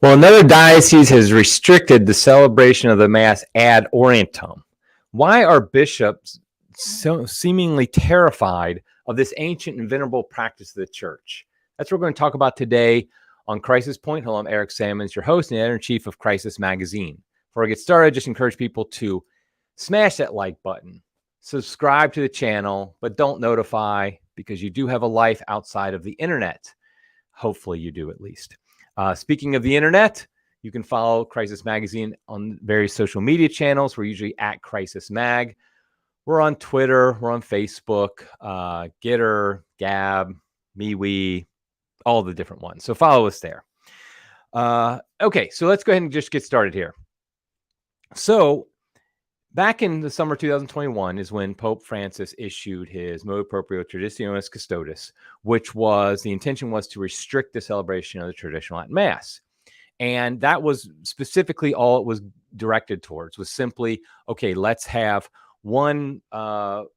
Well, another diocese has restricted the celebration of the Mass ad Orientem. Why are bishops so seemingly terrified of this ancient and venerable practice of the church? That's what we're going to talk about today on Crisis Point. Hello, I'm Eric Sammons, your host and editor-in-chief of Crisis Magazine. Before I get started, I just encourage people to smash that like button, subscribe to the channel, but don't notify because you do have a life outside of the internet. Hopefully you do, at least. Speaking of the internet, you can follow Crisis Magazine on various social media channels. We're usually at Crisis Mag. We're on Twitter. We're on Facebook, Gitter, Gab, MeWe, all the different ones. So follow us there. Okay, so let's go ahead and just get started here. So back in the summer 2021 is when Pope Francis issued his Motu Proprio Traditionis Custodes, which was, the intention was to restrict the celebration of the traditional Latin Mass. And that was specifically all it was directed towards, was simply, okay, let's have one Roman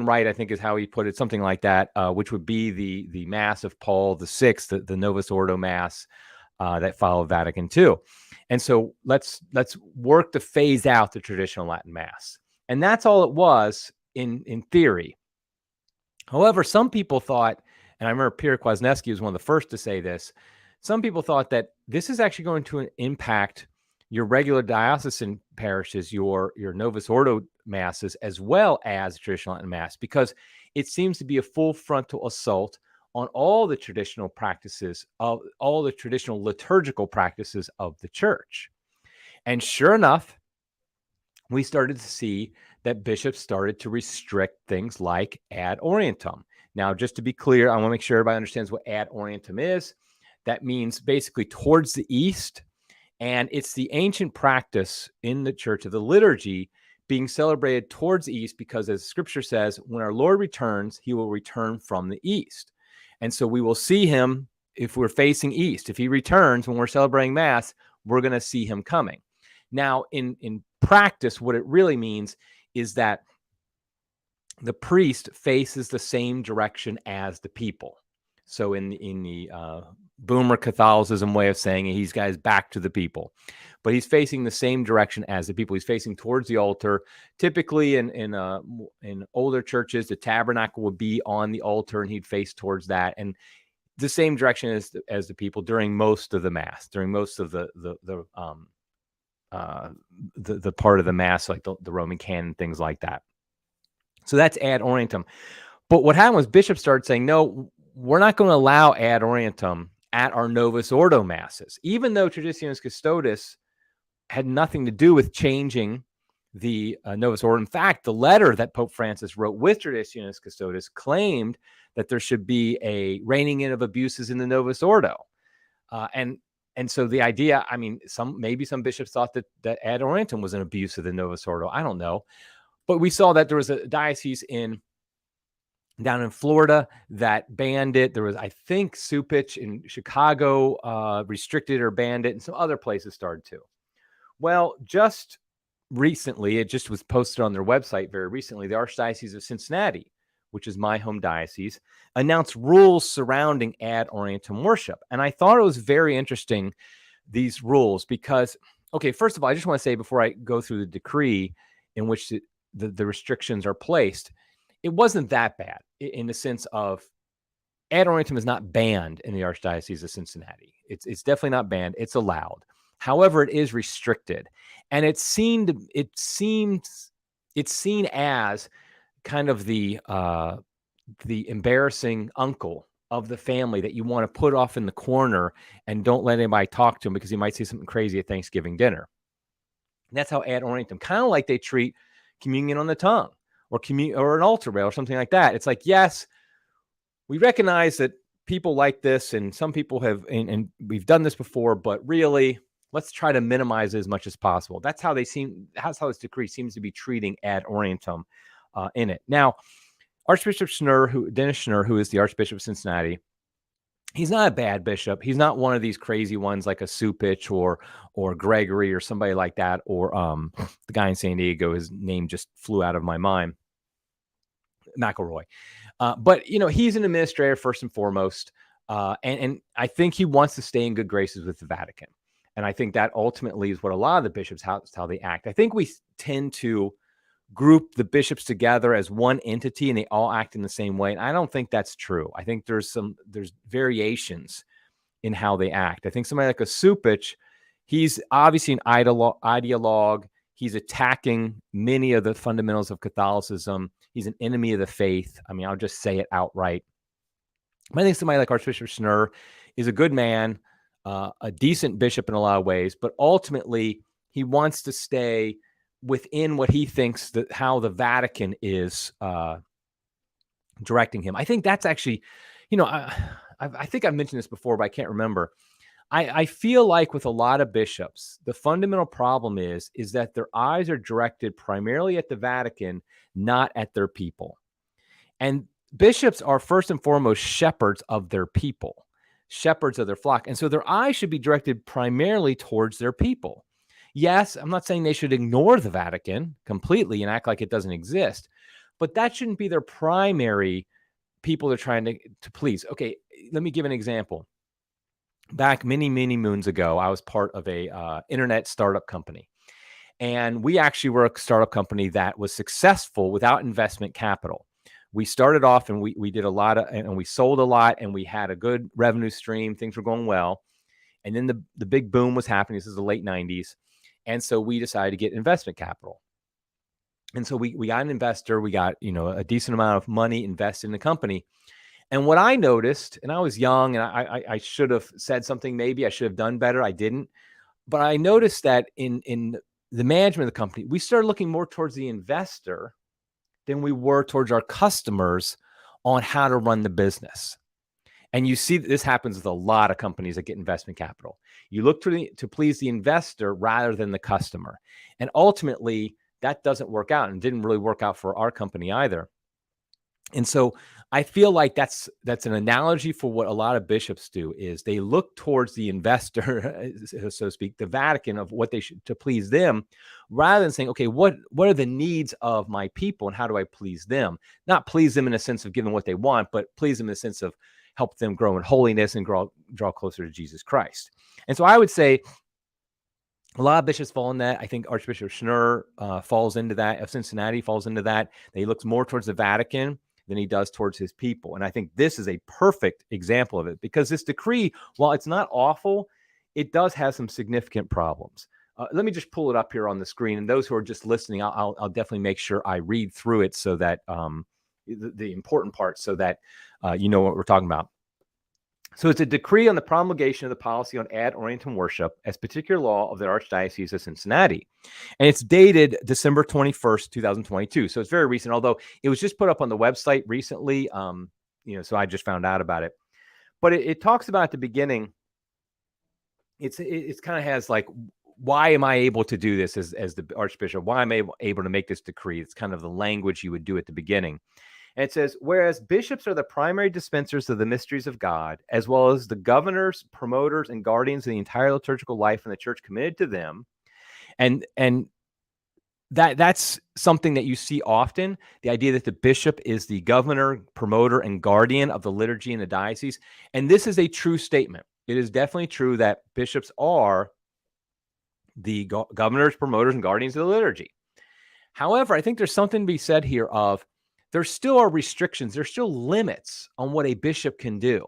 rite, I think is how he put it, something like that, which would be the Mass of Paul VI, the Novus Ordo Mass that followed Vatican II. And so let's work to phase out the traditional Latin Mass. And that's all it was in theory. However, some people thought, and I remember Perricones was one of the first to say this, some people thought that this is actually going to impact your regular diocesan parishes, your Novus Ordo Masses, as well as traditional Latin Mass, because it seems to be a full frontal assault on all the traditional practices of all the traditional liturgical practices of the church. And sure enough, we started to see that bishops started to restrict things like ad Orientem. Now, just to be clear, I want to make sure everybody understands what ad Orientem is. That means basically towards the east, and it's the ancient practice in the church of the liturgy being celebrated towards the east, because as Scripture says, when our Lord returns, he will return from the east. And so we will see him if we're facing east. If he returns when we're celebrating Mass, we're going to see him coming. Now, in practice, what it really means is that the priest faces the same direction as the people. So in the boomer Catholicism way of saying it, he's got his back to the people, but he's facing the same direction as the people. He's facing towards the altar. Typically in older churches, the tabernacle would be on the altar and he'd face towards that, and the same direction as the people during most of the Mass, during most of the part of the Mass, like the Roman canon, things like that. So that's ad Orientem. But what happened was bishops started saying, no, we're not going to allow ad Orientem at our Novus Ordo Masses, even though Traditionis Custodes had nothing to do with changing the Novus Ordo. In fact, the letter that Pope Francis wrote with Traditionis Custodes claimed that there should be a reining in of abuses in the Novus Ordo. And so the idea, I mean, maybe some bishops thought that ad Orientem was an abuse of the Novus Ordo. I don't know. But we saw that there was a diocese down in Florida that banned it. There was, I think, Supich in Chicago restricted or banned it, and some other places started to. Well, just recently, it just was posted on their website very recently, the Archdiocese of Cincinnati, which is my home diocese, announced rules surrounding ad Orientem worship. And I thought it was very interesting, these rules, because, okay, first of all, I just want to say before I go through the decree in which the restrictions are placed, it wasn't that bad in the sense of ad Orientem is not banned in the Archdiocese of Cincinnati. It's definitely not banned. It's allowed. However, it is restricted, and it's seen as kind of the embarrassing uncle of the family that you want to put off in the corner and don't let anybody talk to him because he might say something crazy at Thanksgiving dinner. And that's how ad Orientem, kind of like they treat communion on the tongue or an altar rail or something like that. It's like, yes, we recognize that people like this, and some people have, and we've done this before, but really, let's try to minimize it as much as possible. That's how this decree seems to be treating ad Orientem in it. Now, Archbishop Dennis Schnurr, who is the Archbishop of Cincinnati, he's not a bad bishop. He's not one of these crazy ones like a Supich or Gregory or somebody like that, or the guy in San Diego, his name just flew out of my mind, McElroy. But, you know, he's an administrator first and foremost. And I think he wants to stay in good graces with the Vatican. And I think that ultimately is what a lot of the bishops, how they act. I think we tend to group the bishops together as one entity and they all act in the same way. And I don't think that's true. I think there's variations in how they act. I think somebody like a Supich, he's obviously an ideologue. He's attacking many of the fundamentals of Catholicism. He's an enemy of the faith. I mean, I'll just say it outright. But I think somebody like Archbishop Schnurr is a good man, a decent bishop in a lot of ways, but ultimately he wants to stay within what he thinks that how the Vatican is directing him. I think that's actually, I think I've mentioned this before, but I can't remember. I feel like with a lot of bishops, the fundamental problem is that their eyes are directed primarily at the Vatican, not at their people. And bishops are first and foremost shepherds of their people, shepherds of their flock. And so their eyes should be directed primarily towards their people. Yes, I'm not saying they should ignore the Vatican completely and act like it doesn't exist, but that shouldn't be their primary people they're trying to please. Okay, let me give an example. Back many, many moons ago, I was part of a internet startup company. And we actually were a startup company that was successful without investment capital. We started off and we did a lot and we sold a lot and we had a good revenue stream. Things were going well. And then the big boom was happening. This is the late 90s. And so we decided to get investment capital. And so we got an investor. We got, a decent amount of money invested in the company. And what I noticed, and I was young and I should have said something, maybe I should have done better. I didn't. But I noticed that in the management of the company, we started looking more towards the investor than we were towards our customers on how to run the business. And you see that this happens with a lot of companies that get investment capital. You look to please the investor rather than the customer. And ultimately, that doesn't work out and didn't really work out for our company either. And so I feel like that's an analogy for what a lot of bishops do is they look towards the investor, so to speak, the Vatican of what they should to please them, rather than saying, okay, what are the needs of my people and how do I please them? Not please them in a sense of giving what they want, but please them in the sense of help them grow in holiness and draw closer to Jesus Christ. And so I would say a lot of bishops fall in that. I think Archbishop Schnurr falls into that. Of Cincinnati falls into that. He looks more towards the Vatican than he does towards his people. And I think this is a perfect example of it because this decree, while it's not awful, it does have some significant problems. Let me just pull it up here on the screen. And those who are just listening, I'll definitely make sure I read through it so that the important parts so that you know what we're talking about. So it's a decree on the promulgation of the policy on ad orientem worship as particular law of the Archdiocese of Cincinnati. And it's dated December 21st, 2022. So it's very recent, although it was just put up on the website recently. So I just found out about it. But it talks about at the beginning, it's kind of has like, why am I able to do this as the Archbishop? Why am I able to make this decree? It's kind of the language you would do at the beginning. And it says, whereas bishops are the primary dispensers of the mysteries of God, as well as the governors, promoters, and guardians of the entire liturgical life in the church committed to them. And that's something that you see often, the idea that the bishop is the governor, promoter, and guardian of the liturgy in the diocese. And this is a true statement. It is definitely true that bishops are the governors, promoters, and guardians of the liturgy. However, I think there's something to be said here of there still are restrictions. There's still limits on what a bishop can do.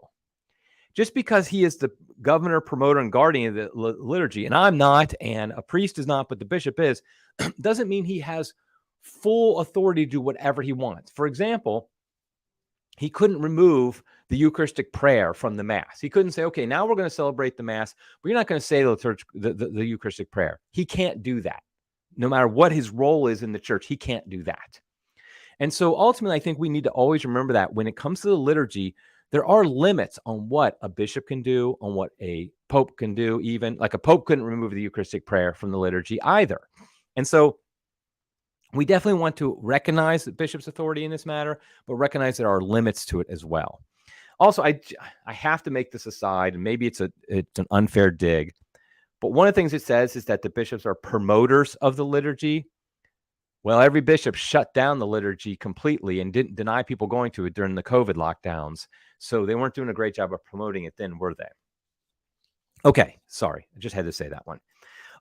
Just because he is the governor, promoter, and guardian of the liturgy, and I'm not, and a priest is not, but the bishop is, doesn't mean he has full authority to do whatever he wants. For example, he couldn't remove the Eucharistic prayer from the Mass. He couldn't say, okay, now we're going to celebrate the Mass, but you're not going to say the Eucharistic prayer. He can't do that. No matter what his role is in the church, he can't do that. And so ultimately, I think we need to always remember that when it comes to the liturgy, there are limits on what a bishop can do, on what a pope can do, even like a pope couldn't remove the Eucharistic prayer from the liturgy either. And so we definitely want to recognize the bishop's authority in this matter, but recognize there are limits to it as well. Also, I have to make this aside, and maybe it's an unfair dig, but one of the things it says is that the bishops are promoters of the liturgy. Well, every bishop shut down the liturgy completely and didn't deny people going to it during the COVID lockdowns. So they weren't doing a great job of promoting it then, were they? Okay, sorry. I just had to say that one.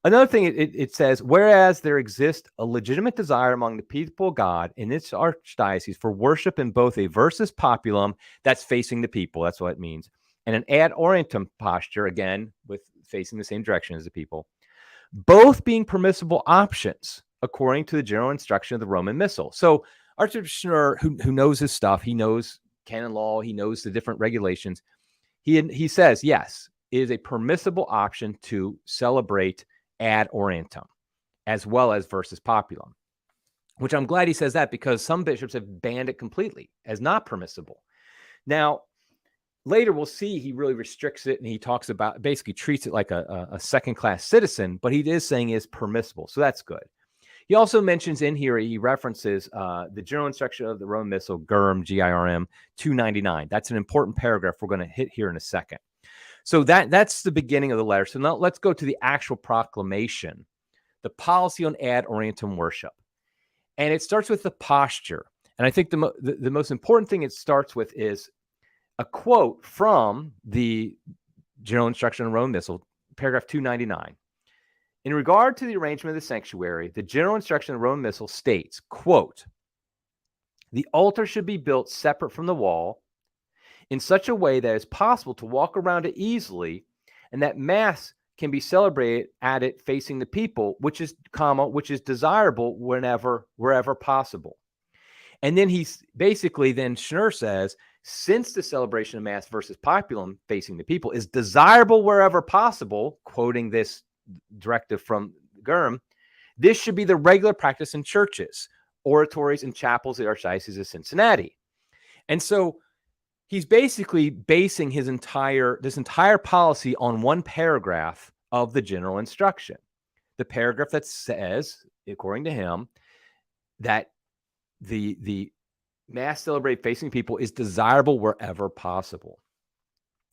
Another thing, it says, whereas there exists a legitimate desire among the people of God in its archdiocese for worship in both a versus populum, that's facing the people, that's what it means, and an ad orientem posture, again, with facing the same direction as the people, both being permissible options according to the general instruction of the Roman Missal. So Archbishop Schnurr, who knows his stuff, he knows canon law, he knows the different regulations, he says, yes, it is a permissible option to celebrate ad orientem, as well as versus populum, which I'm glad he says that, because some bishops have banned it completely as not permissible. Now, later we'll see he really restricts it, and he talks about, basically treats it like a second-class citizen, but he is saying is permissible, so that's good. He also mentions in here, he references the general instruction of the Roman Missal, GIRM, G-I-R-M, 299. That's an important paragraph we're going to hit here in a second. So that's the beginning of the letter. So now let's go to the actual proclamation, the policy on ad orientem worship. And it starts with the posture. And I think the most important thing it starts with is a quote from the general instruction of the Roman Missal, paragraph 299. In regard to the arrangement of the sanctuary, the general instruction of the Roman Missal states, quote, the altar should be built separate from the wall in such a way that it's possible to walk around it easily, and that Mass can be celebrated at it facing the people, which is desirable wherever possible. And then he's basically, then Schnurr says, since the celebration of Mass versus populum facing the people is desirable wherever possible, quoting this directive from GIRM, this should be the regular practice in churches, oratories, and chapels at the Archdiocese of Cincinnati. And so he's basically basing this entire policy on one paragraph of the general instruction. The paragraph that says, according to him, that the Mass celebrated facing people is desirable wherever possible.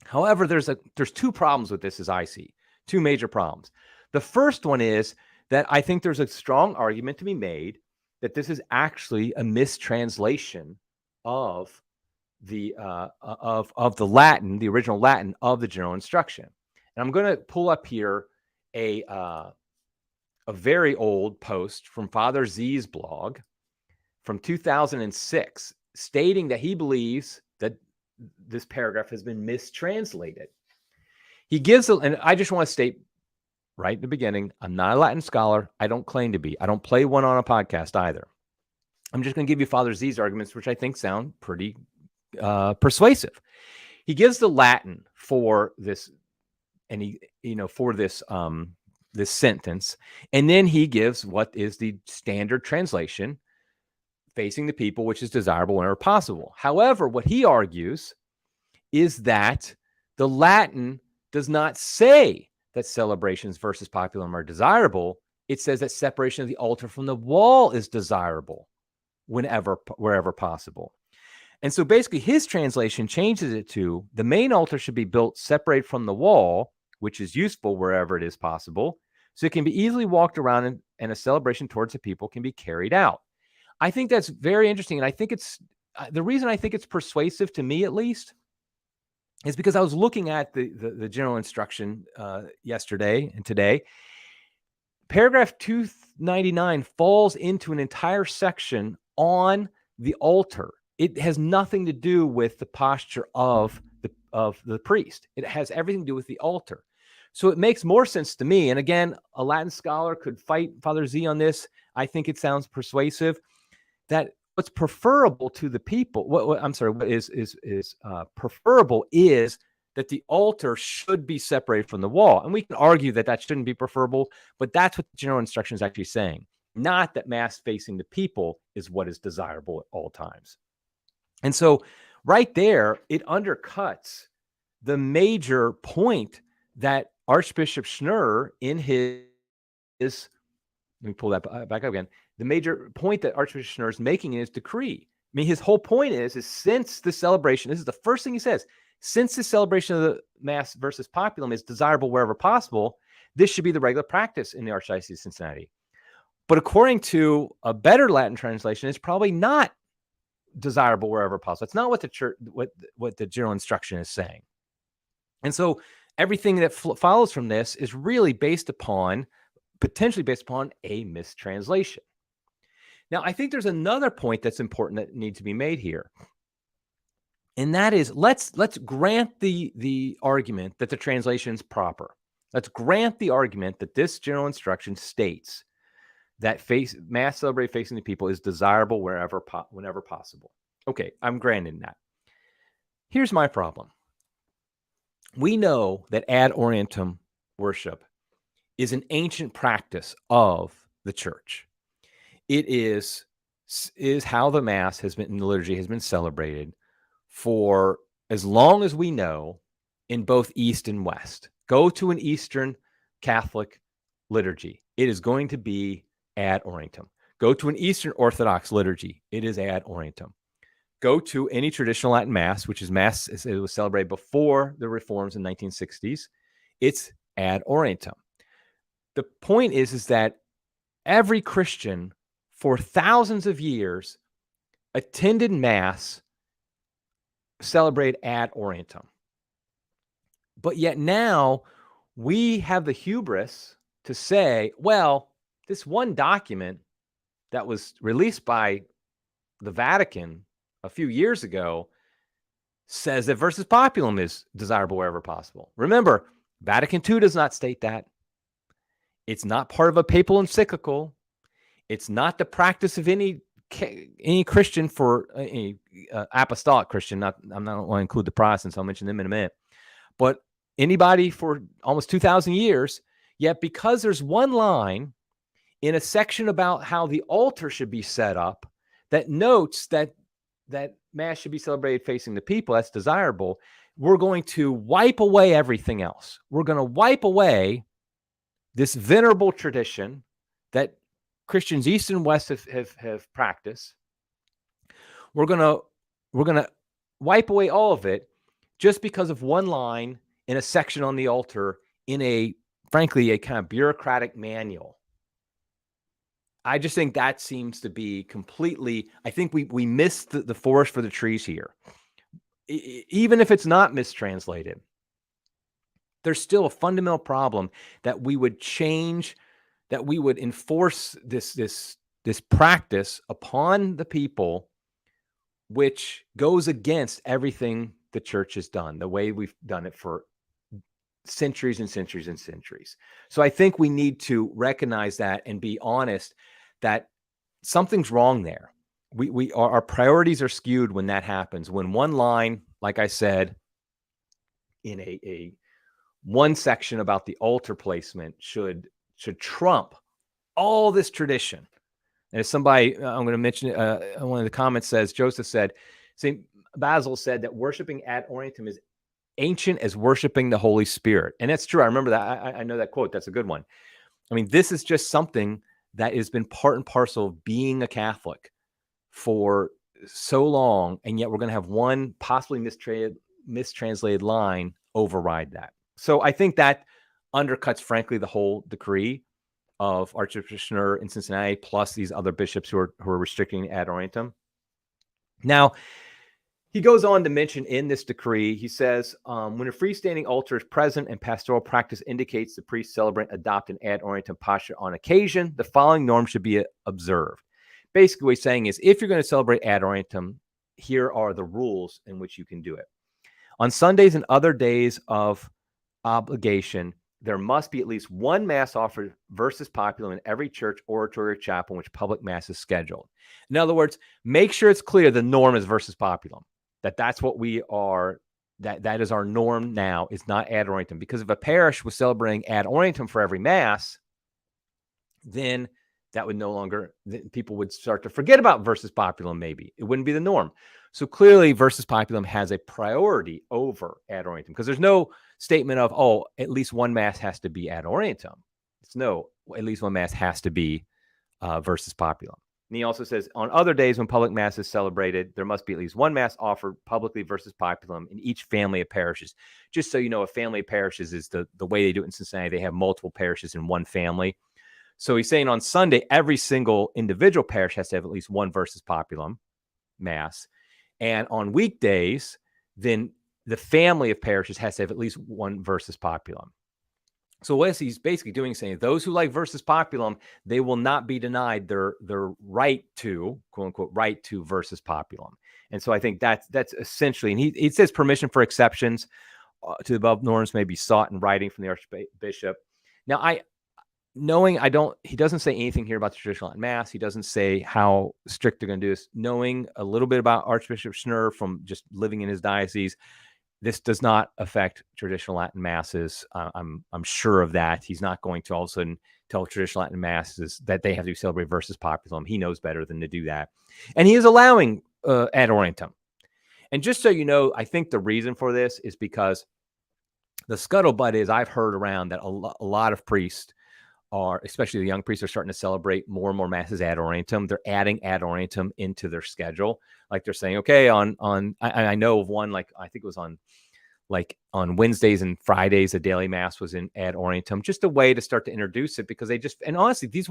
However, there's two problems with this, as I see, two major problems. The first one is that I think there's a strong argument to be made that this is actually a mistranslation of the Latin, the original Latin of the general instruction. And I'm going to pull up here a very old post from Father Z's blog from 2006, stating that he believes that this paragraph has been mistranslated. He gives, and I just want to state right at the beginning, I'm not a Latin scholar. I don't claim to be. I don't play one on a podcast either. I'm just going to give you Father Z's arguments, which I think sound pretty persuasive. He gives the Latin for this, and this sentence, and then he gives what is the standard translation, facing the people, which is desirable whenever possible. However, what he argues is that the Latin does not say that celebrations versus populum are desirable. It says that separation of the altar from the wall is desirable wherever possible. And so basically his translation changes it to the main altar should be built separate from the wall, which is useful wherever it is possible, so it can be easily walked around and a celebration towards the people can be carried out. I think that's very interesting. And I think it's the reason I think it's persuasive, to me at least, is because I was looking at the general instruction yesterday and today. Paragraph 299 falls into an entire section on the altar. It has nothing to do with the posture of the priest. It has everything to do with the altar. So it makes more sense to me. And again, a Latin scholar could fight Father Z on this. I think it sounds persuasive that what's preferable to the people, what is preferable is that the altar should be separated from the wall. And we can argue that that shouldn't be preferable, but that's what the general instruction is actually saying. Not that Mass facing the people is what is desirable at all times. And so right there, it undercuts the major point that Archbishop Schnurr in his, let me pull that back up again. The major point that Archbishop Schnurr is making in his decree. I mean, his whole point is since the celebration, this is the first thing he says, since the celebration of the Mass versus populum is desirable wherever possible, this should be the regular practice in the Archdiocese of Cincinnati. But according to a better Latin translation, it's probably not desirable wherever possible. It's not what the church, what the general instruction is saying. And so everything that follows from this is really potentially based upon a mistranslation. Now, I think there's another point that's important that needs to be made here. And that is, let's grant the argument that the translation is proper. Let's grant the argument that this general instruction states that mass celebrated facing the people is desirable whenever possible. Okay, I'm granting that. Here's my problem. We know that ad orientem worship is an ancient practice of the church. It is how the Mass has been, the liturgy has been celebrated for as long as we know in both East and West. Go to an Eastern Catholic liturgy. It is going to be ad orientem. Go to an Eastern Orthodox liturgy. It is ad orientem. Go to any traditional Latin Mass, which is Mass, it was celebrated before the reforms in 1960s. It's ad orientem. The point is that every Christian for thousands of years attended Mass, celebrate ad orientem. But yet now we have the hubris to say, well, this one document that was released by the Vatican a few years ago says that versus populum is desirable wherever possible. Remember, Vatican II does not state that. It's not part of a papal encyclical. It's not the practice of any Christian, for any apostolic Christian. I'm not going to include the Protestants. I'll mention them in a minute. But anybody for almost 2,000 years, yet because there's one line in a section about how the altar should be set up that notes that Mass should be celebrated facing the people, that's desirable, we're going to wipe away everything else. We're going to wipe away this venerable tradition that Christians East and West have practiced. We're going to wipe away all of it just because of one line in a section on the altar in frankly, a kind of bureaucratic manual. I just think that seems to be completely, I think we missed the forest for the trees here. Even if it's not mistranslated, there's still a fundamental problem that we would change, that we would enforce this practice upon the people, which goes against everything the church has done, the way we've done it for centuries and centuries and centuries. So I think we need to recognize that and be honest that something's wrong there. Our priorities are skewed when that happens. When one line, like I said, in a one section about the altar placement should trump all this tradition. And as somebody, I'm going to mention, one of the comments says, Joseph said, St. Basil said that worshiping ad orientem is ancient as worshiping the Holy Spirit. And that's true. I remember that. I know that quote. That's a good one. I mean, this is just something that has been part and parcel of being a Catholic for so long. And yet we're going to have one possibly mistranslated line override that. So I think that undercuts, frankly, the whole decree of Archbishop Schnurr in Cincinnati, plus these other bishops who are restricting ad orientem. Now, he goes on to mention in this decree, he says, when a freestanding altar is present and pastoral practice indicates the priest celebrant adopt an ad orientem posture on occasion, the following norm should be observed. Basically, what he's saying is, if you're going to celebrate ad orientem, here are the rules in which you can do it. On Sundays and other days of obligation, there must be at least one Mass offered versus populum in every church, oratory, or chapel in which public Mass is scheduled. In other words, make sure it's clear the norm is versus populum. That's what we are, that is our norm now. It's not ad orientem. Because if a parish was celebrating ad orientem for every Mass, then that would no longer, people would start to forget about versus populum maybe. It wouldn't be the norm. So clearly versus populum has a priority over ad orientem, because there's no statement of, oh, at least one Mass has to be ad orientem. It's no, at least one Mass has to be versus populum. And he also says, on other days when public Mass is celebrated, there must be at least one Mass offered publicly versus populum in each family of parishes. Just so you know, a family of parishes is the way they do it in Cincinnati. They have multiple parishes in one family. So he's saying on Sunday, every single individual parish has to have at least one versus populum mass. And on weekdays, then the family of parishes has to have at least one versus populum. So what he's basically doing is saying those who like versus populum, they will not be denied their right to, quote unquote, right to versus populum. And so I think that's essentially, and he says permission for exceptions to the above norms may be sought in writing from the Archbishop. Now, he doesn't say anything here about the traditional Latin Mass. He doesn't say how strict they're going to do this. Knowing a little bit about Archbishop Schnurr from just living in his diocese, this does not affect traditional Latin Masses. I'm sure of that. He's not going to all of a sudden tell traditional Latin Masses that they have to celebrate versus populum. He knows better than to do that. And he is allowing ad Orientem. And just so you know, I think the reason for this is because the scuttlebutt is I've heard around that a lot of priests are, especially the young priests, are starting to celebrate more and more masses ad Orientem. They're adding ad Orientem into their schedule. Like they're saying, okay, I know of one, like I think it was on Wednesdays and Fridays, a daily mass was in ad Orientem, just a way to start to introduce it, because and honestly, these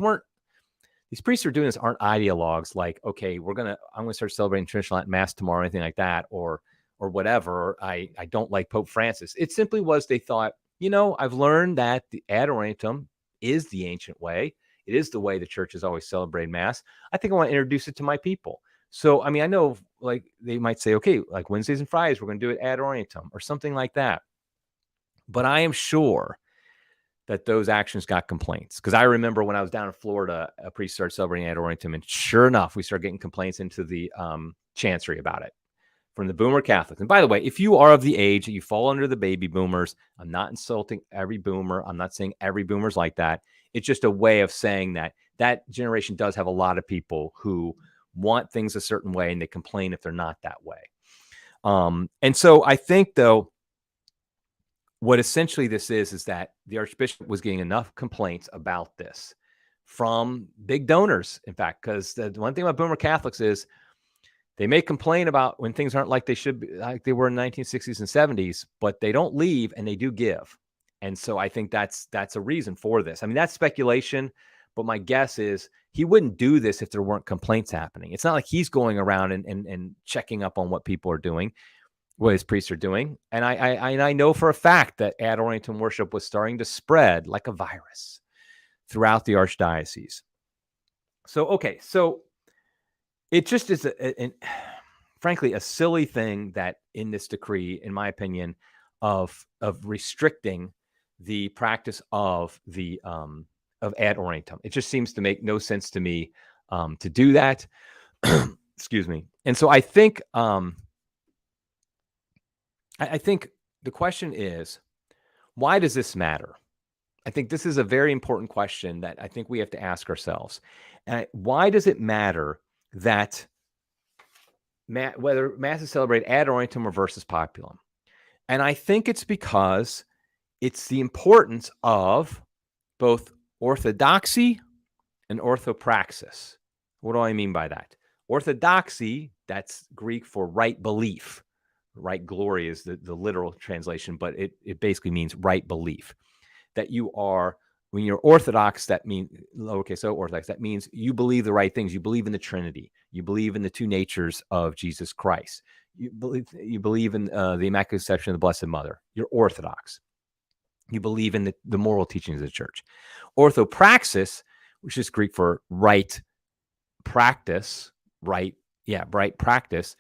priests who are doing this aren't ideologues like, okay, I'm going to start celebrating traditional Latin Mass tomorrow, or anything like that, or whatever. Or I don't like Pope Francis. It simply was, they thought, I've learned that the ad Orientem is the ancient way. It is the way the church has always celebrated Mass. I think I want to introduce it to my people. So, I mean, I know like they might say, okay, like Wednesdays and Fridays, we're going to do it ad Orientem or something like that. But I am sure that those actions got complaints, because I remember when I was down in Florida, a priest started celebrating ad Orientem, and sure enough, we started getting complaints into the chancery about it from the boomer Catholics. And by the way, if you are of the age that you fall under the baby boomers, I'm not insulting every boomer. I'm not saying every boomer's like that. It's just a way of saying that generation does have a lot of people who want things a certain way, and they complain if they're not that way. And so I think, though, what essentially this is that the Archbishop was getting enough complaints about this from big donors, in fact, because the one thing about boomer Catholics is they may complain about when things aren't like they should be, like they were in the 1960s and 70s, but they don't leave and they do give. And so I think that's a reason for this. I mean, that's speculation, but my guess is he wouldn't do this if there weren't complaints happening. It's not like he's going around and checking up on what people are doing, what his priests are doing. And I know for a fact that ad Orientem worship was starting to spread like a virus throughout the archdiocese. So it just is, frankly, a silly thing that in this decree, in my opinion, of restricting the practice of the of ad Orientem. It just seems to make no sense to me to do that. Excuse me. And so I think I think the question is, why does this matter? I think this is a very important question that I think we have to ask ourselves. Why does it matter that whether Mass is celebrated ad Orientem or versus populum? And I think it's because it's the importance of both orthodoxy and orthopraxis. What do I mean by that? Orthodoxy, that's Greek for right belief. Right glory is the literal translation, but it basically means right belief. That you are, when you're Orthodox, that means, lowercase o Orthodox, that means you believe the right things. You believe in the Trinity. You believe in the two natures of Jesus Christ. You believe in the Immaculate Conception of the Blessed Mother. You're Orthodox. You believe in the moral teachings of the church. Orthopraxis, which is Greek for right practice, right practice.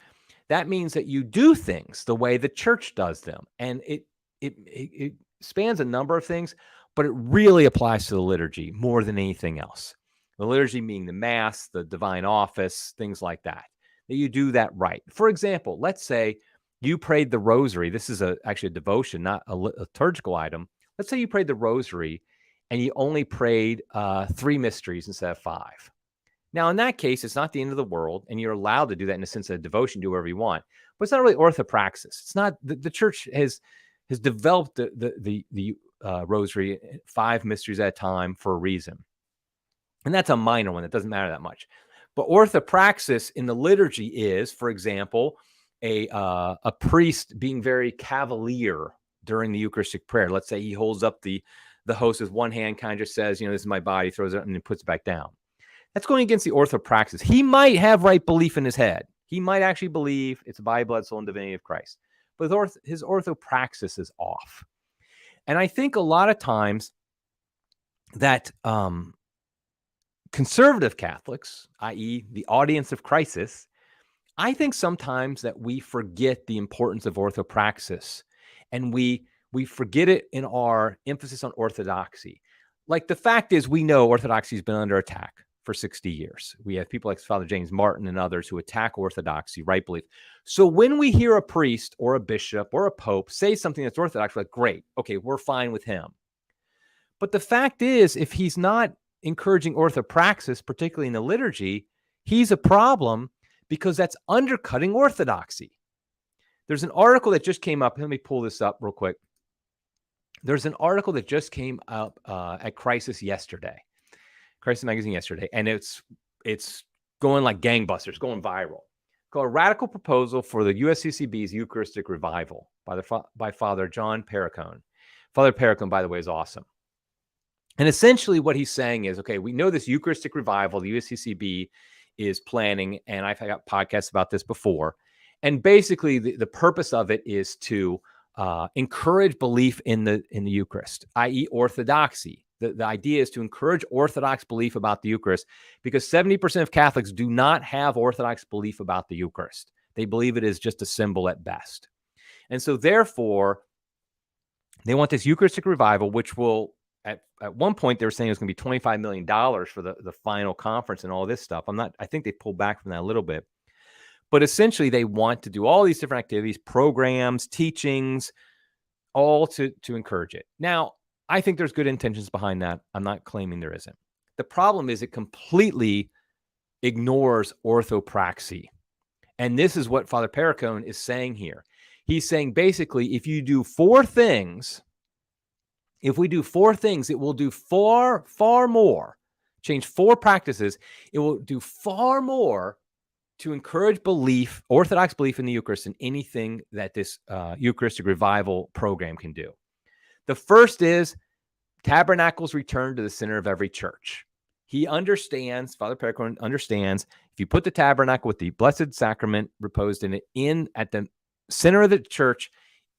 That means that you do things the way the church does them. And it spans a number of things, but it really applies to the liturgy more than anything else. The liturgy meaning the Mass, the divine office, things like that. That you do that right. For example, let's say you prayed the rosary. This is actually a devotion, not a liturgical item. Let's say you prayed the rosary and you only prayed 3 mysteries instead of 5. Now, in that case, it's not the end of the world, and you're allowed to do that in a sense of devotion, do whatever you want. But it's not really orthopraxis. It's not the church has developed the rosary 5 mysteries at a time for a reason, and that's a minor one that doesn't matter that much. But orthopraxis in the liturgy is, for example, a priest being very cavalier during the Eucharistic prayer. Let's say he holds up the host with one hand, kind of just says, this is my body, throws it up and then puts it back down. That's going against the orthopraxis. He might have right belief in his head. He might actually believe it's the body, blood, soul, and divinity of Christ. But his orthopraxis is off. And I think a lot of times that conservative Catholics, i.e. the audience of crisis, I think sometimes that we forget the importance of orthopraxis, and we forget it in our emphasis on orthodoxy. Like, the fact is, we know orthodoxy has been under attack for 60 years. We have people like Father James Martin and others who attack orthodoxy, right belief. So when we hear a priest or a bishop or a pope say something that's orthodox, we're like, great, okay, we're fine with him. But the fact is, if he's not encouraging orthopraxis, particularly in the liturgy, he's a problem, because that's undercutting orthodoxy. There's an article that just came up. Let me pull this up real quick. There's an article that just came up at Crisis Magazine yesterday, and it's going like gangbusters, going viral. Called "A Radical Proposal for the USCCB's Eucharistic Revival" by Father John Perricone. Father Perricone, by the way, is awesome. And essentially what he's saying is, okay, we know this Eucharistic revival the USCCB is planning, and I've got podcasts about this before. And basically the purpose of it is to encourage belief in the Eucharist, i.e. orthodoxy. The idea is to encourage orthodox belief about the Eucharist, because 70% of Catholics do not have orthodox belief about the Eucharist. They believe it is just a symbol at best. And so therefore, they want this Eucharistic revival, which will, at one point, they were saying it was going to be $25 million for the final conference and all this stuff. I think they pulled back from that a little bit. But essentially, they want to do all these different activities, programs, teachings, all to encourage it. Now, I think there's good intentions behind that. I'm not claiming there isn't. The problem is it completely ignores orthopraxy. And this is what Father Perricone is saying here. He's saying, basically, if you do four things, it will do far, far more. Change four practices, it will do far more to encourage belief, orthodox belief in the Eucharist, than anything that this Eucharistic revival program can do. The first is tabernacles return to the center of every church. He understands, Father Perricone understands, if you put the tabernacle with the Blessed Sacrament reposed in it at the center of the church,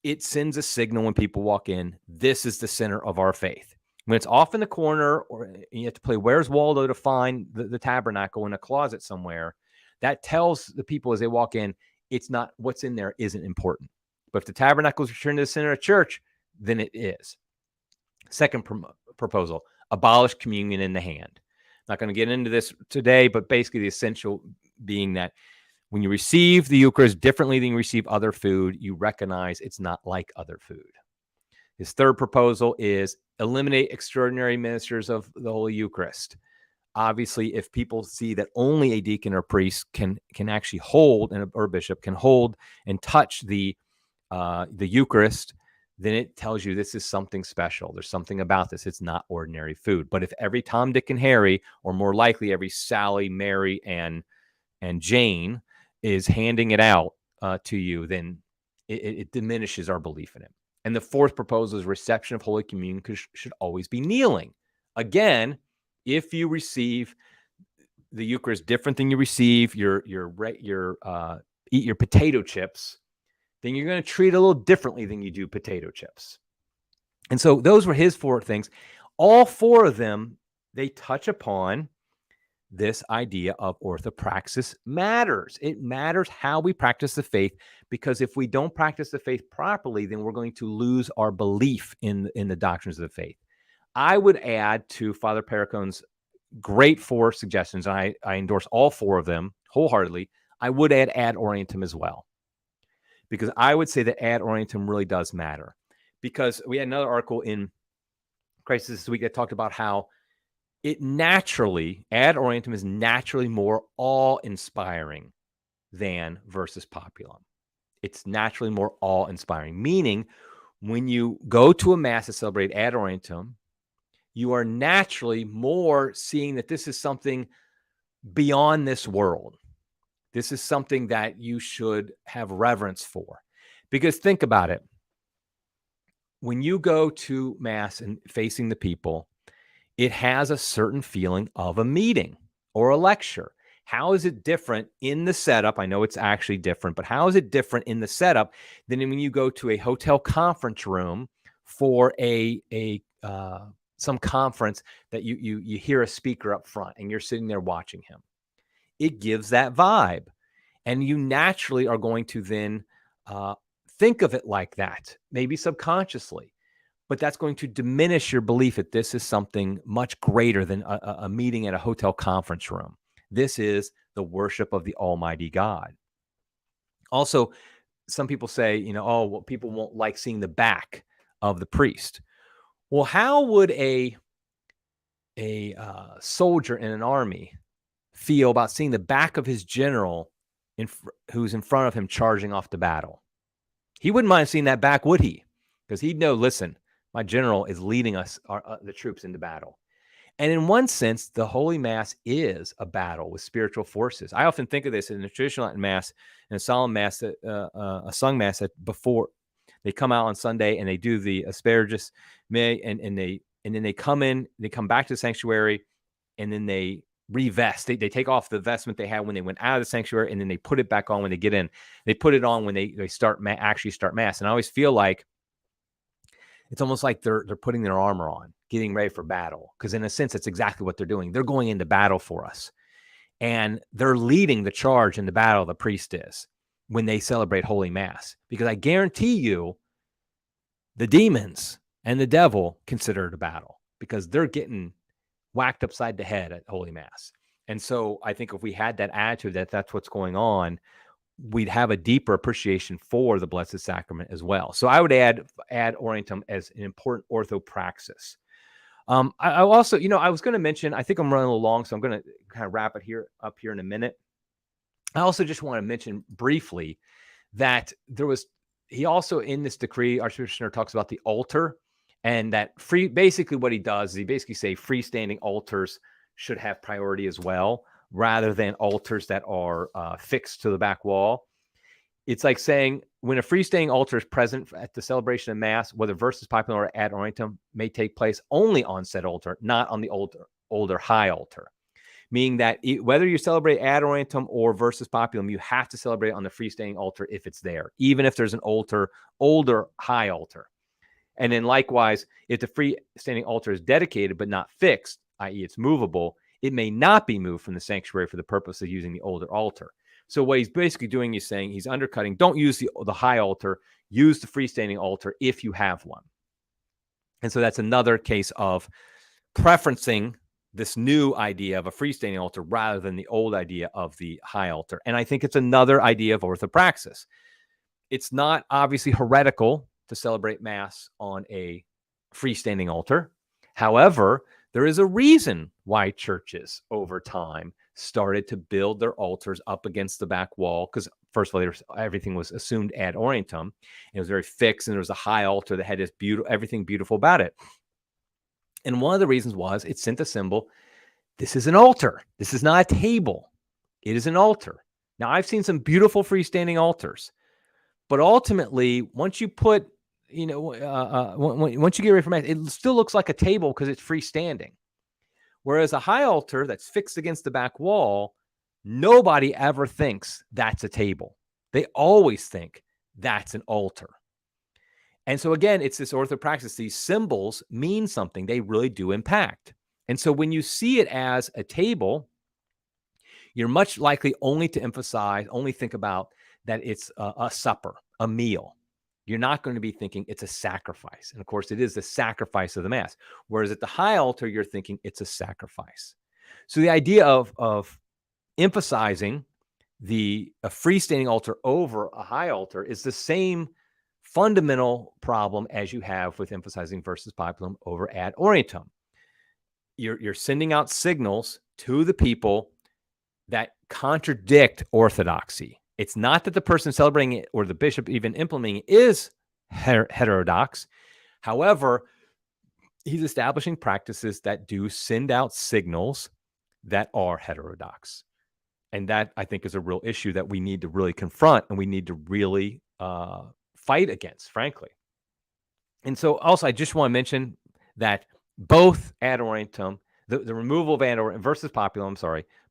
it sends a signal when people walk in. This is the center of our faith. When it's off in the corner, or you have to play Where's Waldo to find the tabernacle in a closet somewhere, that tells the people as they walk in, it's not, what's in there isn't important. But if the tabernacle is returned to the center of church, then it is. Second proposal, abolish communion in the hand. Not going to get into this today, but basically the essential being that when you receive the Eucharist differently than you receive other food, you recognize it's not like other food. His third proposal is eliminate extraordinary ministers of the Holy Eucharist. Obviously, if people see that only a deacon or priest can actually hold, or a bishop can hold and touch the Eucharist, then it tells you this is something special. There's something about this. It's not ordinary food. But if every Tom, Dick, and Harry, or more likely every Sally, Mary, and Jane is handing it out to you, then it diminishes our belief in it. And the fourth proposal is reception of Holy Communion should always be kneeling. Again, if you receive the Eucharist different than you receive eat your potato chips, then you're going to treat it a little differently than you do potato chips. And so those were his four things. All four of them, they touch upon this idea of orthopraxis matters. It matters how we practice the faith, because if we don't practice the faith properly, then we're going to lose our belief in the doctrines of the faith. I would add to Father Perricone's great four suggestions, and I endorse all four of them wholeheartedly. I would add ad orientem as well, because I would say that ad orientem really does matter. Because we had another article in Crisis this week that talked about how ad orientem is naturally more awe-inspiring than versus populum. It's naturally more awe-inspiring, meaning when you go to a mass to celebrate ad orientem, you are naturally more seeing that this is something beyond this world. This is something that you should have reverence for. Because think about it. when you go to Mass and facing the people, it has a certain feeling of a meeting or a lecture. How is it different in the setup? I know it's actually different, but how is it different in the setup than when you go to a hotel conference room for some conference that you hear a speaker up front and you're sitting there watching him? It gives that vibe, and you naturally are going to then think of it like that, maybe subconsciously. But that's going to diminish your belief that this is something much greater than a meeting at a hotel conference room. This is the worship of the Almighty God. Also, some people say, oh, well, people won't like seeing the back of the priest. Well, how would a soldier in an army feel about seeing the back of his general who's in front of him charging off to battle? He wouldn't mind seeing that back, would he? Because he'd know, listen, my general is leading us, the troops, into battle. And in one sense, the Holy Mass is a battle with spiritual forces. I often think of this in the traditional Latin Mass, in a solemn Mass, a sung Mass, that before they come out on Sunday and they do the Asparagus May, and then they come back to the sanctuary, and then they revest. They take off the vestment they had when they went out of the sanctuary, and then they put it back on when they get in. They put it on when they actually start Mass. And I always feel like it's almost like they're putting their armor on, getting ready for battle. Because in a sense, that's exactly what they're doing. They're going into battle for us. And they're leading the charge in the battle, the priest is, when they celebrate Holy Mass. Because I guarantee you, the demons and the devil consider it a battle, because they're getting whacked upside the head at Holy Mass. And so I think if we had that attitude that that's what's going on, we'd have a deeper appreciation for the Blessed Sacrament as well. So I would add Orientem as an important orthopraxis. I also, I was going to mention, I think I'm running a little long, so I'm going to kind of wrap it up here in a minute. I also just want to mention briefly that he also, in this decree, Archbishop Schnurr talks about the altar, and that basically what he does is he basically say freestanding altars should have priority as well, rather than altars that are fixed to the back wall. It's like saying when a freestanding altar is present at the celebration of Mass, whether versus popular or ad orientem may take place only on said altar, not on the older high altar. Meaning that whether you celebrate ad orientem or versus populum, you have to celebrate on the freestanding altar if it's there, even if there's an older high altar. And then likewise, if the freestanding altar is dedicated but not fixed, i.e. it's movable, it may not be moved from the sanctuary for the purpose of using the older altar. So what he's basically doing is saying he's undercutting, don't use the high altar, use the freestanding altar if you have one. And so that's another case of preferencing this new idea of a freestanding altar rather than the old idea of the high altar. And I think it's another idea of orthopraxis. It's not obviously heretical to celebrate Mass on a freestanding altar. However, there is a reason why churches over time started to build their altars up against the back wall, because first of all, everything was assumed ad orientem. It was very fixed, and there was a high altar that had this everything beautiful about it. And one of the reasons was it sent a symbol. This is an altar. This is not a table. It is an altar. Now, I've seen some beautiful freestanding altars, but ultimately, once you put, once you get ready for Mass, it still looks like a table because it's freestanding. Whereas a high altar that's fixed against the back wall, nobody ever thinks that's a table. They always think that's an altar. And so again, it's this orthopraxis. These symbols mean something. They really do impact. And so when you see it as a table, you're much likely only think about that it's a supper, a meal. You're not going to be thinking it's a sacrifice. And of course, it is the sacrifice of the Mass. Whereas at the high altar, you're thinking it's a sacrifice. So the idea of emphasizing a freestanding altar over a high altar is the same fundamental problem as you have with emphasizing versus populum over ad orientem. You're sending out signals to the people that contradict orthodoxy. It's not that the person celebrating it or the bishop even implementing it is heterodox. However, he's establishing practices that do send out signals that are heterodox. And that, I think, is a real issue that we need to really confront and we need to really fight against, frankly. And so also, I just want to mention that both ad orientem, the removal of ad orientem versus populum,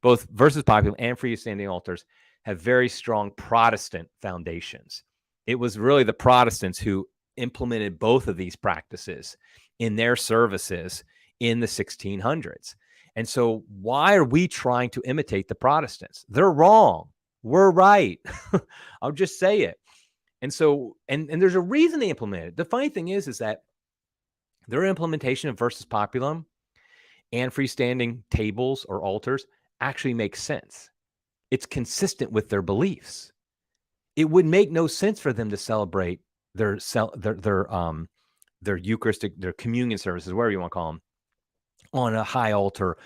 both versus populum and freestanding altars have very strong Protestant foundations. It was really the Protestants who implemented both of these practices in their services in the 1600s. And so why are we trying to imitate the Protestants? They're wrong. We're right. I'll just say it. And so, and there's a reason they implemented it. The funny thing is that their implementation of versus populum and freestanding tables or altars actually makes sense. It's consistent with their beliefs. It would make no sense for them to celebrate their Eucharistic, their communion services, whatever you want to call them, on a high altar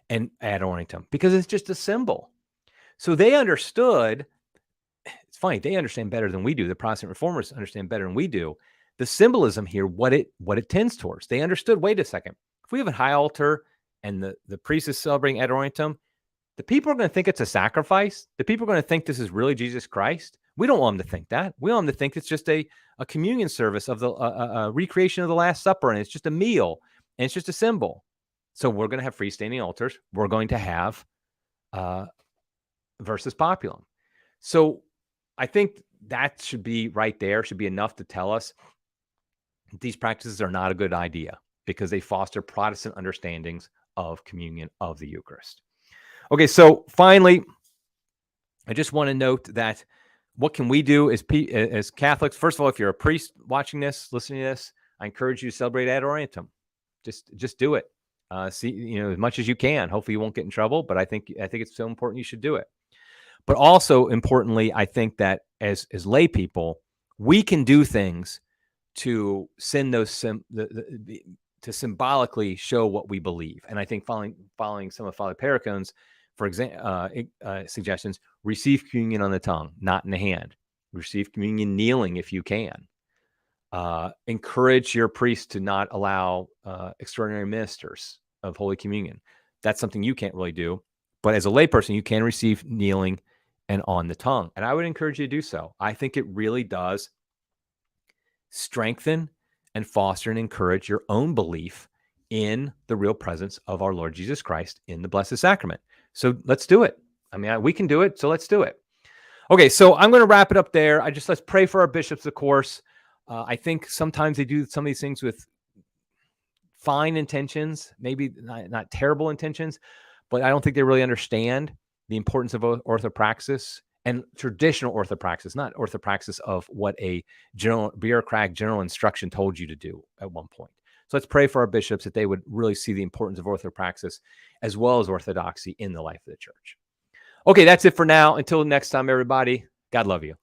and ad orientem, because it's just a symbol. So they understood. It's funny, they understand better than we do. The Protestant reformers understand better than we do the symbolism here, what it tends towards. They understood, wait a second, if we have a high altar and the priest is celebrating ad orientem, the people are going to think it's a sacrifice. The people are going to think this is really Jesus Christ. We don't want them to think that. We want them to think it's just a communion service of the recreation of the Last Supper, and it's just a meal, and it's just a symbol. So we're going to have freestanding altars. We're going to have versus populum. So I think that should be right there, should be enough to tell us these practices are not a good idea because they foster Protestant understandings of communion of the Eucharist. Okay, so finally, I just want to note that what can we do as Catholics? First of all, if you're a priest watching this, listening to this, I encourage you to celebrate ad orientem. Just do it. See, as much as you can. Hopefully, you won't get in trouble, but I think it's so important you should do it. But also importantly, I think that as lay people, we can do things to send those to symbolically show what we believe. And I think following some of Father Perricones, for example, suggestions: receive communion on the tongue, not in the hand. Receive communion kneeling if you can. Encourage your priest to not allow extraordinary ministers of Holy Communion. That's something you can't really do. But as a layperson, you can receive kneeling and on the tongue. And I would encourage you to do so. I think it really does strengthen and foster and encourage your own belief in the real presence of our Lord Jesus Christ in the Blessed Sacrament. So let's do it. I mean, we can do it, so let's do it. Okay, so I'm going to wrap it up there. Let's pray for our bishops, of course. I think sometimes they do some of these things with fine intentions, maybe not terrible intentions, but I don't think they really understand the importance of orthopraxis and traditional orthopraxis, not orthopraxis of what a bureaucratic general instruction told you to do at one point. So let's pray for our bishops that they would really see the importance of orthopraxis as well as orthodoxy in the life of the church. Okay, that's it for now. Until next time, everybody, God love you.